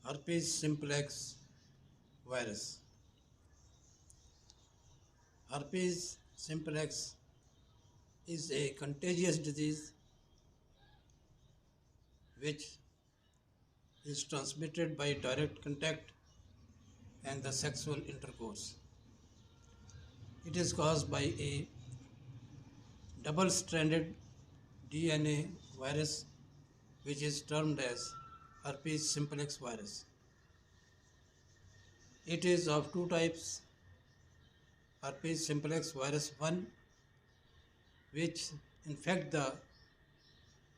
Herpes simplex virus. Herpes simplex is a contagious disease which is transmitted by direct contact and the sexual intercourse. It is caused by a double-stranded DNA virus which is termed as herpes simplex virus. It is of two types: herpes simplex virus 1, which infect the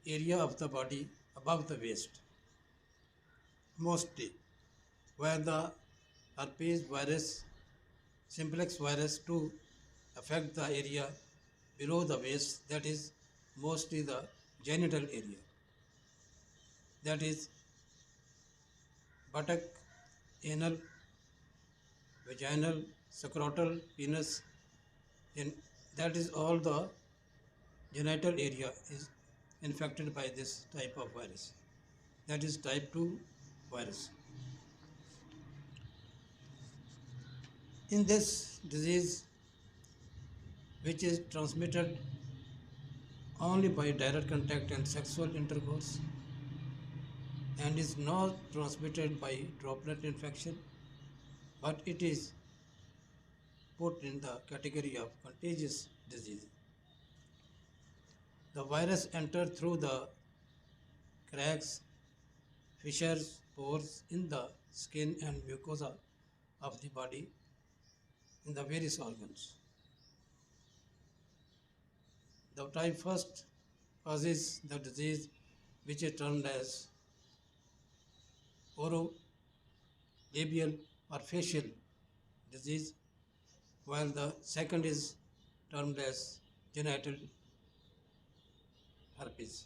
area of the body above the waist mostly, where the herpes virus simplex virus 2 affect the area below the waist, that is mostly the genital area, that is buttock, anal, vaginal, scrotal, penis, and that is all the genital area is infected by this type of virus, that is type 2 virus. In this disease, which is transmitted only by direct contact and sexual intercourse and is not transmitted by droplet infection, but it is put in the category of contagious disease. The virus enters through the cracks, fissures, pores in the skin and mucosa of the body in the various organs. The type first causes the disease which is termed as orolabial or facial disease, while the second is termed as genital herpes.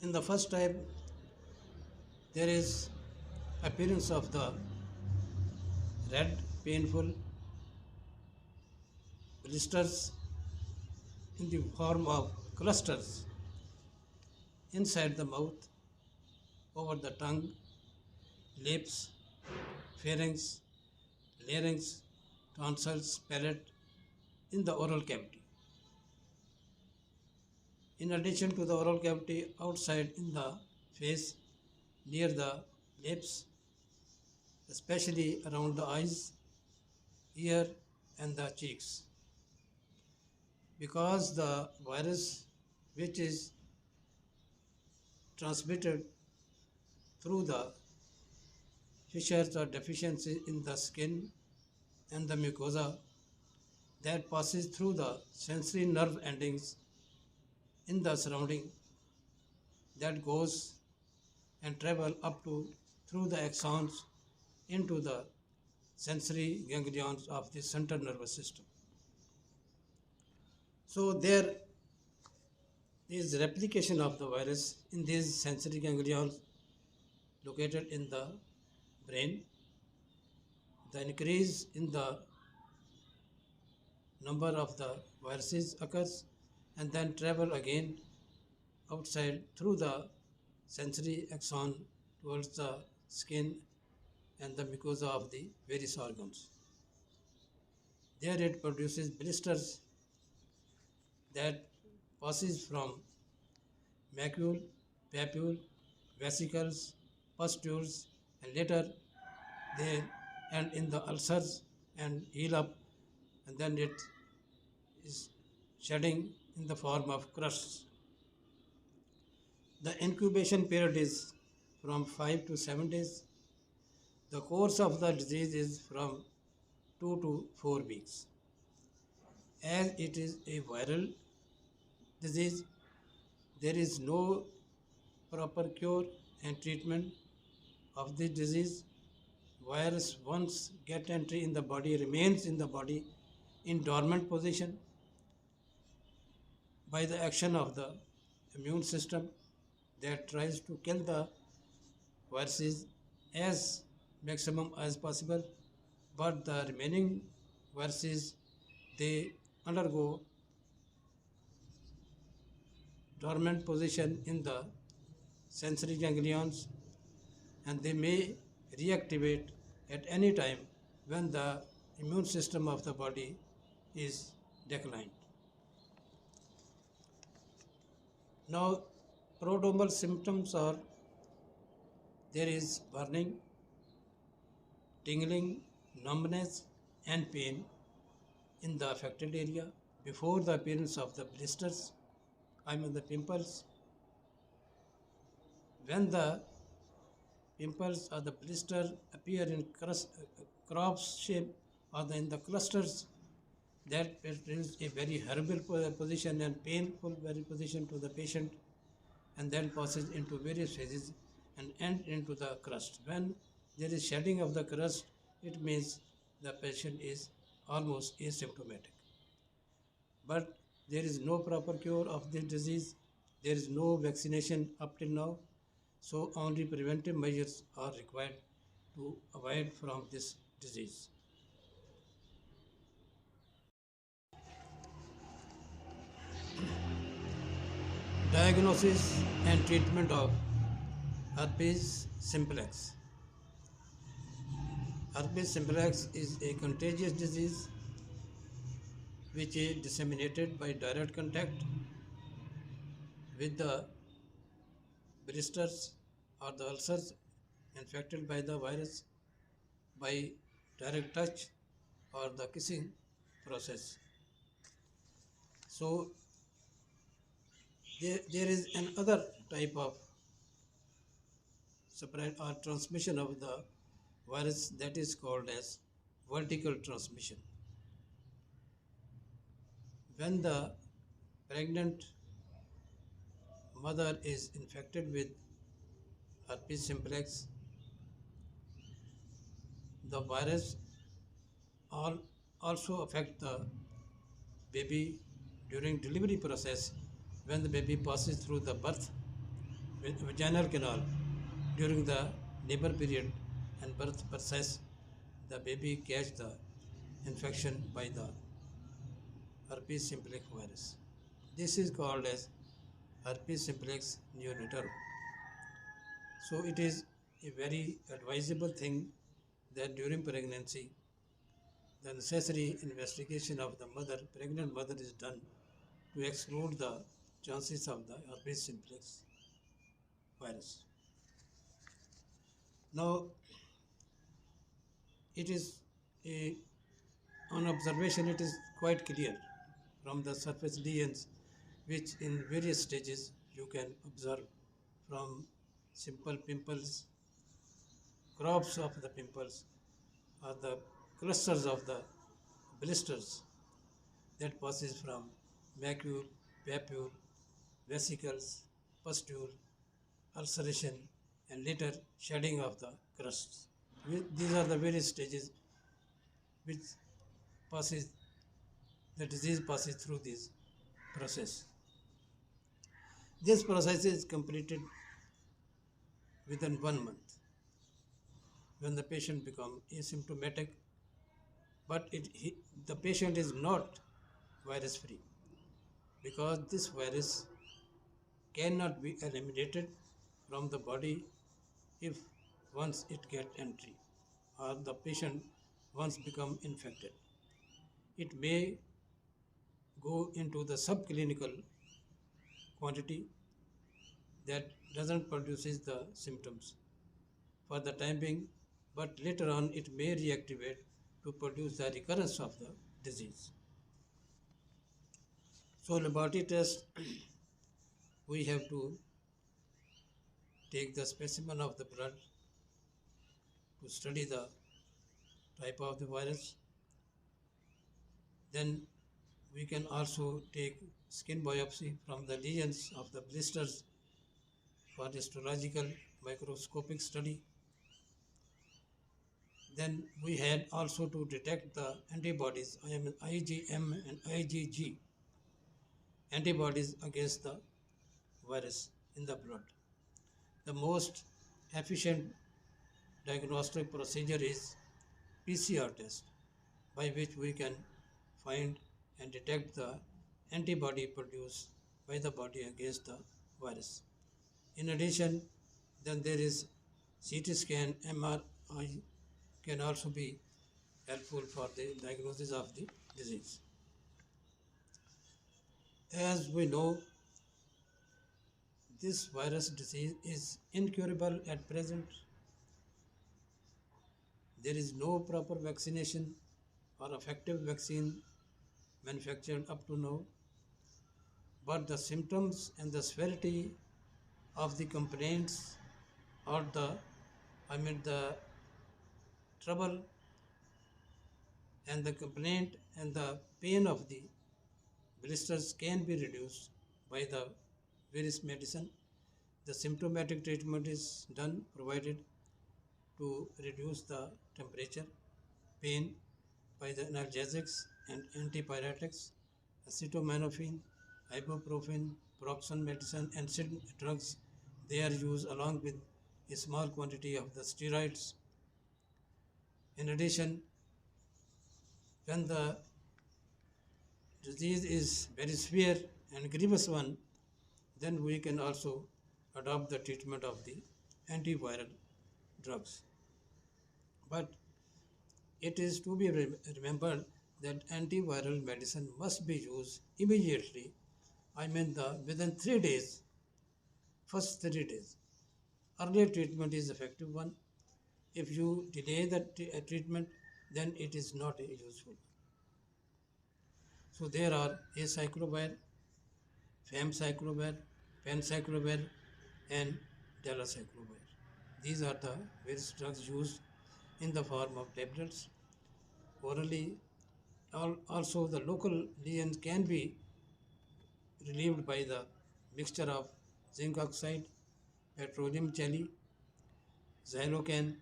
In the first type, there is appearance of the red, painful blisters in the form of clusters inside the mouth, over the tongue, lips, pharynx, larynx, tonsils, palate, in the oral cavity. In addition to the oral cavity, outside in the face, near the lips, especially around the eyes, ear, and the cheeks. Because the virus, which is transmitted through the fissures or deficiencies in the skin and the mucosa, that passes through the sensory nerve endings in the surrounding, that goes and travel up to through the axons into the sensory ganglions of the central nervous system. So there is replication of the virus in these sensory ganglions located in the brain. The increase in the number of the viruses occurs and then travel again outside through the sensory axon towards the skin and the mucosa of the various organs. There it produces blisters that passes from macule, papule, vesicles, pustules, and later they end in the ulcers and heal up, and then it is shedding in the form of crusts. The incubation period is from 5 to 7 days. The course of the disease is from 2 to 4 weeks. As it is a viral disease, there is no proper cure and treatment of this disease. Virus, once get entry in the body, remains in the body in dormant position by the action of the immune system that tries to kill the viruses as maximum as possible, but the remaining viruses, they undergo dormant position in the sensory ganglions, and they may reactivate at any time when the immune system of the body is declined. Now, prodromal symptoms are there is burning, tingling, numbness, and pain in the affected area before the appearance of the blisters, the pimples. When the pimples or the blister appear in cross shape or in the clusters, that is a very horrible position and painful very position to the patient, and then passes into various phases and end into the crust. When there is shedding of the crust, it means the patient is almost asymptomatic. But there is no proper cure of this disease. There is no vaccination up till now. So only preventive measures are required to avoid from this disease. Diagnosis and treatment of herpes simplex. Herpes simplex is a contagious disease which is disseminated by direct contact with the blisters or the ulcers infected by the virus by direct touch or the kissing process. So there is another type of spread or transmission of the virus that is called as vertical transmission. When the pregnant mother is infected with herpes simplex, the virus also affect the baby during delivery process when the baby passes through the birth vaginal canal during the labor period and birth process, the baby catch the infection by the herpes simplex virus. This is called as herpes simplex neonatal. So it is a very advisable thing that during pregnancy, the necessary investigation of the pregnant mother is done to exclude the chances of the herpes simplex virus. Now, it is a, on observation, it is quite clear from the surface lesions, which in various stages you can observe from simple pimples, crops of the pimples, or the clusters of the blisters that passes from macule, papule, vesicles, pustule, ulceration, and later shedding of the crusts. These are the various stages which passes the disease passes through this process. This process is completed within 1 month when the patient becomes asymptomatic, but the patient is not virus free because this virus cannot be eliminated from the body if once it get entry or the patient once become infected. It may go into the subclinical quantity that doesn't produces the symptoms for the time being, but later on it may reactivate to produce the recurrence of the disease. So laboratory test, we have to take the specimen of the blood to study the type of the virus. Then we can also take skin biopsy from the lesions of the blisters for histological microscopic study. Then we had also to detect the antibodies, IgM and IgG, antibodies against the virus in the blood. The most efficient diagnostic procedure is PCR test, by which we can find and detect the antibody produced by the body against the virus. In addition, then there is CT scan, MRI can also be helpful for the diagnosis of the disease. As we know, this virus disease is incurable at present. There is no proper vaccination or effective vaccine manufactured up to now, but the symptoms and the severity of the complaints or the trouble and the complaint and the pain of the blisters can be reduced by the various medicine. The symptomatic treatment is done provided to reduce the temperature, pain by the analgesics and antipyretics, acetaminophen, ibuprofen, proxen medicine, and drugs. They are used along with a small quantity of the steroids. In addition, when the disease is very severe and grievous one, then we can also adopt the treatment of the antiviral drugs. But it is to be remembered that antiviral medicine must be used immediately. I mean within 3 days, first 3 days. Earlier treatment is effective one. If you delay the treatment, then it is not useful. So there are acyclovir, famciclovir, penciclovir, and dalacyclovir. These are the various drugs used in the form of tablets. Orally, also the local lesions can be relieved by the mixture of zinc oxide, petroleum jelly, xylocan,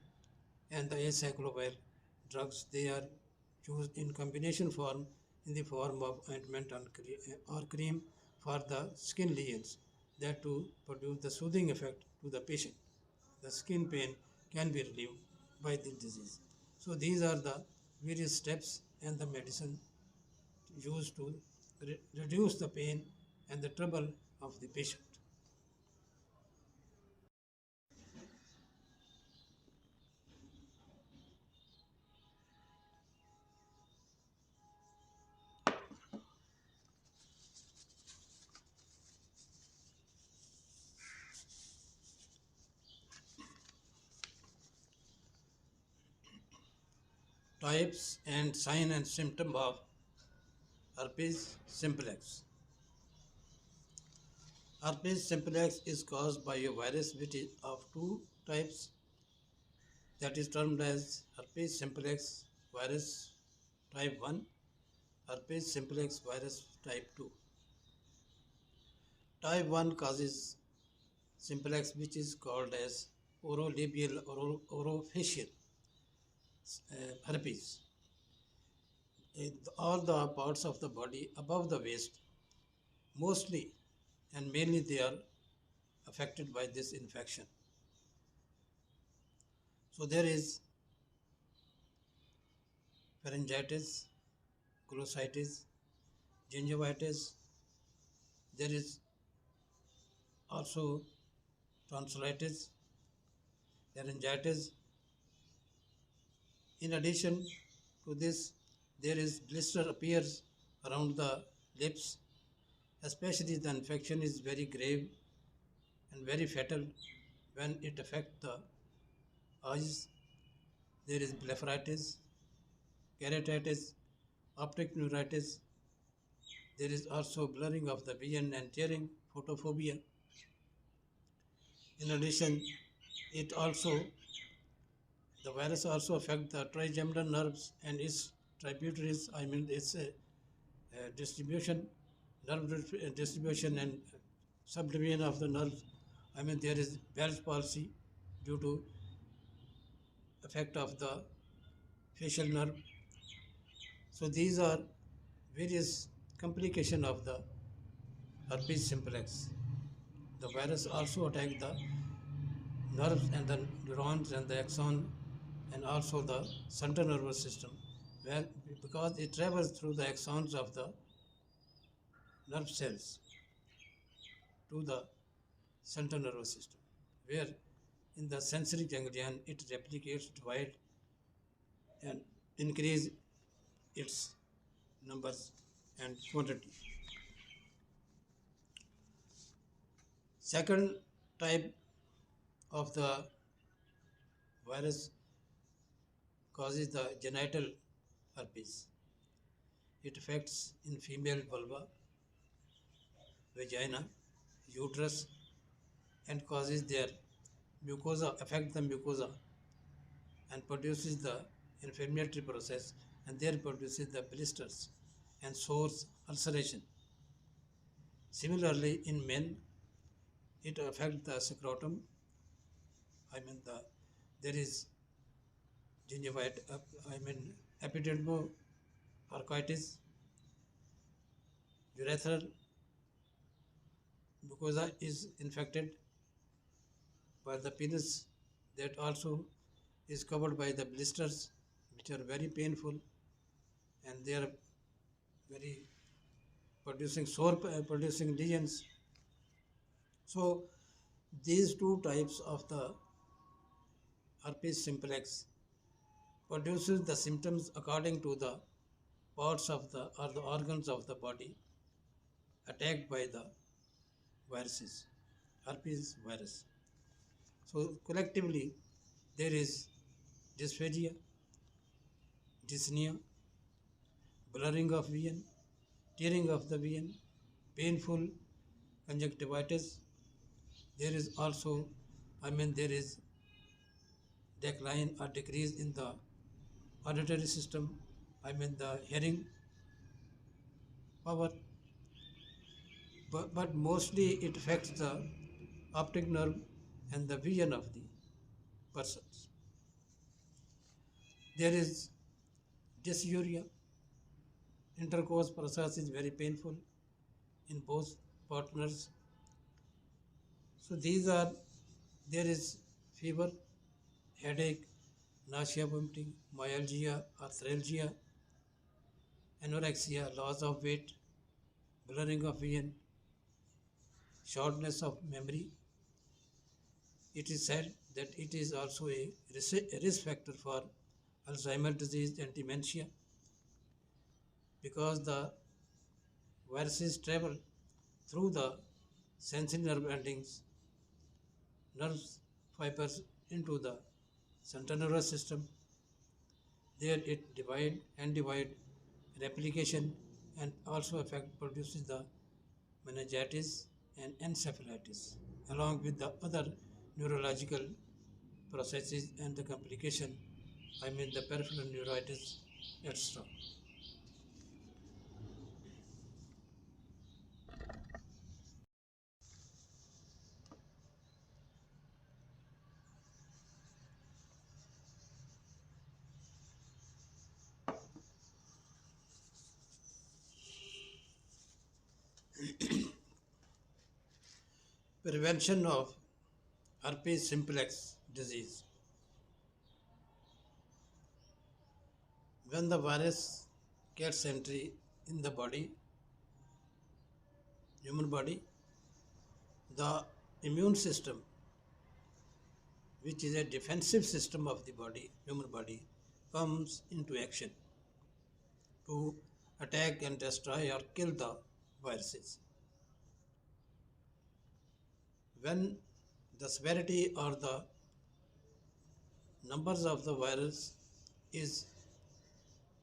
and the acyclovir drugs. They are used in combination form in the form of ointment or cream for the skin lesions, that to produce the soothing effect to the patient. The skin pain can be relieved by the disease. So these are the various steps and the medicine used to reduce the pain and the trouble of the patient. Types and sign and symptom of herpes simplex. Herpes simplex is caused by a virus which is of two types, that is termed as herpes simplex virus type 1, herpes simplex virus type 2. Type 1 causes simplex, which is called as orolabial or orofacial herpes. All the parts of the body above the waist, mostly and mainly, they are affected by this infection. So there is pharyngitis, glossitis, gingivitis. There is also tonsillitis, laryngitis. In addition to this, there is blister appears around the lips, especially the infection is very grave and very fatal when it affects the eyes. There is blepharitis, keratitis, optic neuritis. There is also blurring of the vision and tearing, photophobia. In addition, it also the virus also affects the trigeminal nerves and its tributaries. I mean, its distribution, distribution and subdivision of the nerves. I mean, there is Bell's palsy due to effect of the facial nerve. So these are various complications of the herpes simplex. The virus also attacks the nerves and the neurons and the axon and also the central nervous system, where because it travels through the axons of the nerve cells to the central nervous system, where in the sensory ganglion it replicates, divides, and increase its numbers and quantity. Second type of the virus causes the genital herpes. It affects in female vulva, vagina, uterus, and causes their mucosa, affect the mucosa, and produces the inflammatory process, and there produces the blisters and sores, ulceration. Similarly, in men, it affects the scrotum. I mean, there is gingivitis, epidermolysis, urethral mucosa is infected by the penis, that also is covered by the blisters, which are very painful, and they are very producing sore, producing lesions. So these two types of the herpes simplex produces the symptoms according to the parts of the or the organs of the body attacked by the viruses, herpes virus. So collectively, there is dysphagia, dyspnea, blurring of vision, tearing of the vision, painful conjunctivitis. There is also, there is decline or decrease in the auditory system, the hearing power, but mostly it affects the optic nerve and the vision of the persons. There is dysuria, intercourse process is very painful in both partners. So these are, there is fever, headache, nausea, vomiting, myalgia, arthralgia, anorexia, loss of weight, blurring of vision, shortness of memory. It is said that it is also a risk factor for Alzheimer's disease and dementia, because the viruses travel through the sensory nerve endings, nerve fibers into the central nervous system. There it divide replication, and also affect produces the meningitis and encephalitis, along with the other neurological processes and the complication, the peripheral neuritis, etc. Prevention of herpes simplex disease. When the virus gets entry in the body, human body, the immune system, which is a defensive system of the body, human body, comes into action to attack and destroy or kill the viruses. When the severity or the numbers of the virus is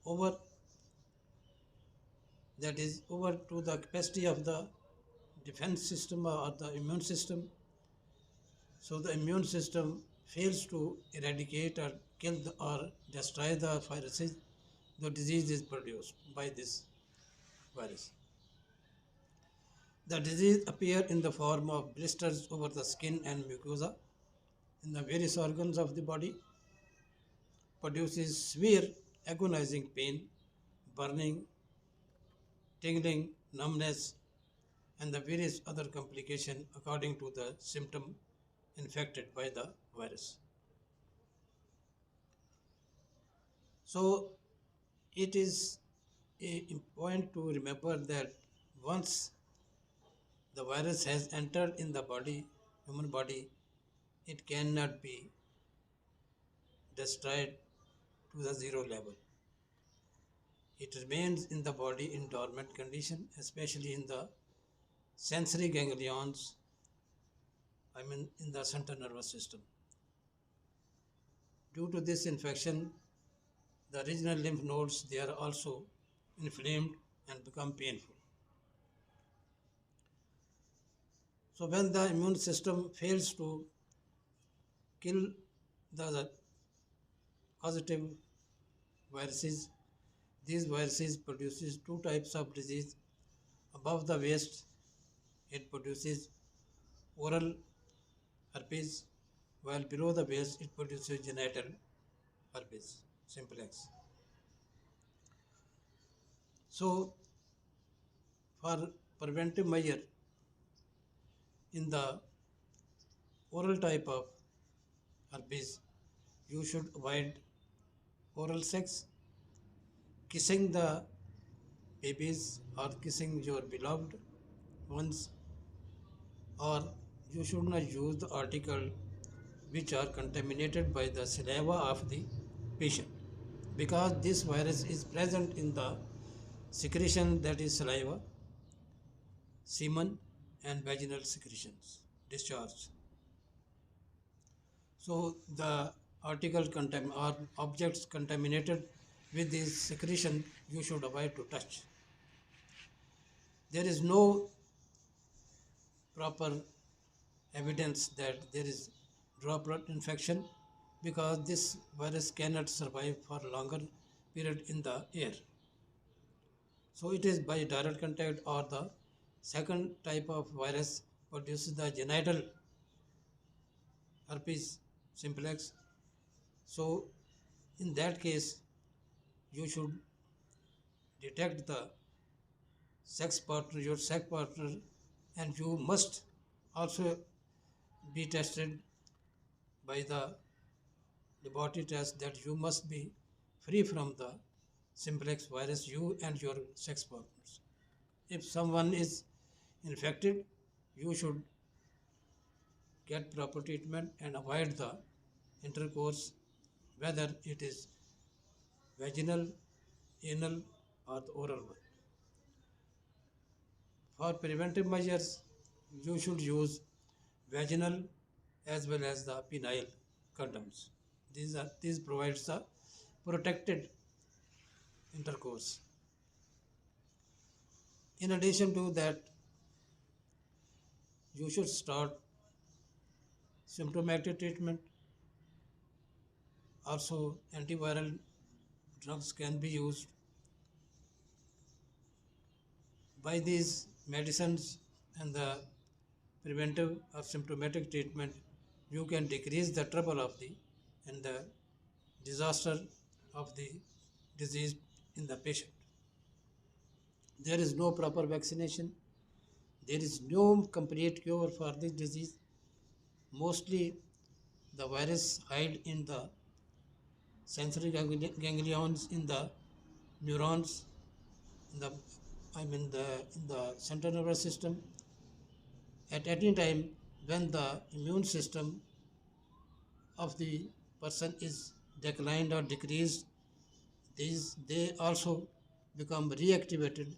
over, that is over to the capacity of the defense system or the immune system, so the immune system fails to eradicate or kill or destroy the viruses, the disease is produced by this virus. The disease appear in the form of blisters over the skin and mucosa in the various organs of the body, produces severe agonizing pain, burning, tingling, numbness, and the various other complications according to the symptom infected by the virus. So it is a point to remember that once the virus has entered in the body, human body, it cannot be destroyed to the zero level. It remains in the body in dormant condition, especially in the sensory ganglions, in the central nervous system. Due to this infection, the regional lymph nodes, they are also inflamed and become painful. So when the immune system fails to kill the causative viruses, these viruses produces two types of disease. Above the waist, it produces oral herpes, while below the waist, it produces genital herpes, simplex. So for preventive measure in the oral type of herpes, you should avoid oral sex, kissing the babies or kissing your beloved ones, or you should not use the article which are contaminated by the saliva of the patient, because this virus is present in the secretion, that is saliva, semen, and vaginal secretions, discharge. So the or objects contaminated with this secretion you should avoid to touch. There is no proper evidence that there is droplet infection, because this virus cannot survive for longer period in the air. So it is by direct contact, or the second type of virus produces the genital herpes simplex. So in that case, you should detect the your sex partner, and you must also be tested by the laboratory test that you must be free from the simplex virus, you and your sex partners. If someone is infected, you should get proper treatment and avoid the intercourse, whether it is vaginal, anal, or the oral one. For preventive measures, you should use vaginal as well as the penile condoms. These provides the protected intercourse. In addition to that, you should start symptomatic treatment. Also, antiviral drugs can be used. By these medicines and the preventive or symptomatic treatment, you can decrease the trouble of the and the disaster of the disease in the patient. There is no proper vaccination. There is no complete cure for this disease. Mostly the virus hide in the sensory ganglions, in the neurons, in the in the central nervous system. At any time when the immune system of the person is declined or decreased, they also become reactivated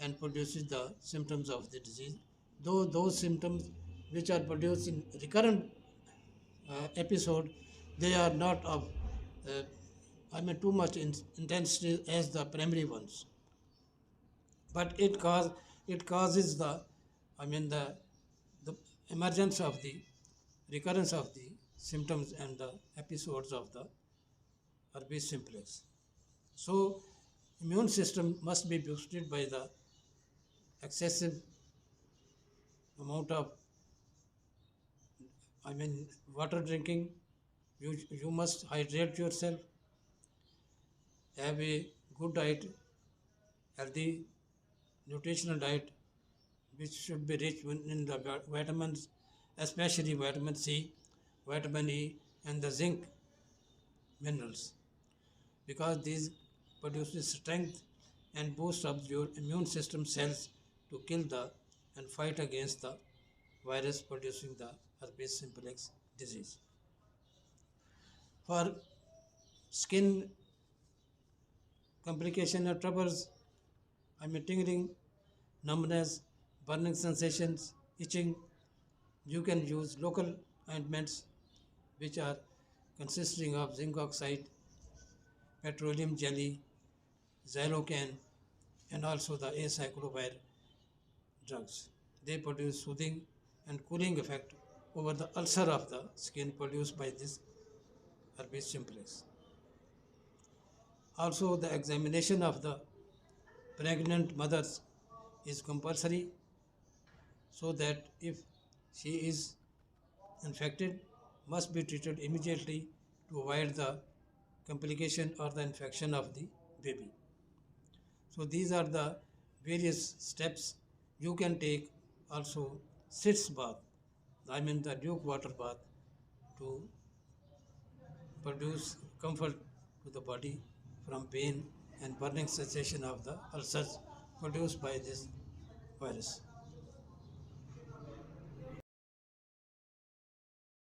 and produces the symptoms of the disease. Though those symptoms which are produced in recurrent episode, they are not of too much intensity as the primary ones. But it causes the the emergence of the recurrence of the symptoms and the episodes of the herpes simplex. So immune system must be boosted by the excessive amount of water drinking. You must hydrate yourself, have a good diet, healthy nutritional diet, which should be rich in the vitamins, especially vitamin C, vitamin E, and the zinc minerals, because these produces strength and boost up your immune system cells to kill the and fight against the virus producing the herpes simplex disease. For skin complication or troubles, tingling, numbness, burning sensations, itching, you can use local ointments which are consisting of zinc oxide, petroleum jelly, xylocaine, and also the acyclovir drugs. They produce soothing and cooling effect over the ulcer of the skin produced by this herpes simplex. Also, the examination of the pregnant mothers is compulsory so that if she is infected, must be treated immediately to avoid the complication or the infection of the baby. So these are the various steps you can take. Also, sitz bath, the luke water bath, to produce comfort to the body from pain and burning sensation of the ulcers produced by this virus.